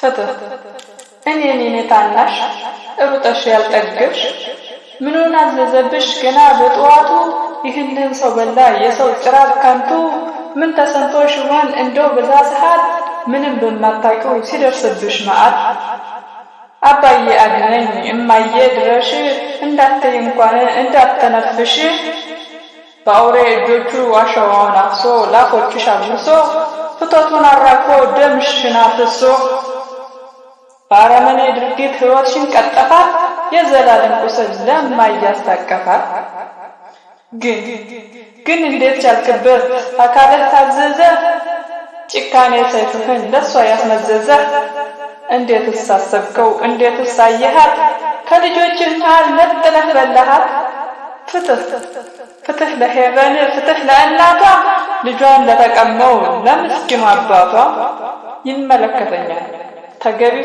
ፍትህ እኔ ታናሽ ሩጠሽ ያልጠገብሽ ምኑን አዘዘብሽ ገና በጠዋቱ ይህንን ሰው በላ የሰው ጭራቅ ካንቱ ምን ተሰንቶሽ ይሆን እንደው በዛ ሰዓት ምንም በማታውቂው ሲደርስብሽ መዓት አባዬ አድነኝ እማዬ ድረሽ እንዳትይ እንኳን እንዳትተነፍሽ በአውሬ እጆቹ አሸዋውን አፍሶ ላፎችሽ አብሶ ፍቶቱን አራግፎ ደምሽን አፍሶ ባረመኔ ድርጊት ሕይወትሽን ቀጠፋት የዘላለም ቁስል ለማያስታቀፋት ግን እንዴት ቻልክበት አካልህ ታዘዘ ጭካኔ ሰይፍህን ለሷ ያስመዘዘ እንዴትስ አሰብከው እንዴትስ አየሃት ከልጆችህ መሃል ነጥለህ በላሃት ፍትህ ለሄቨን ፍትህ ለእናቷ ልጇን ለተቀመው ለምስኪኑ አባቷ ይመለከተኛል ተገቢ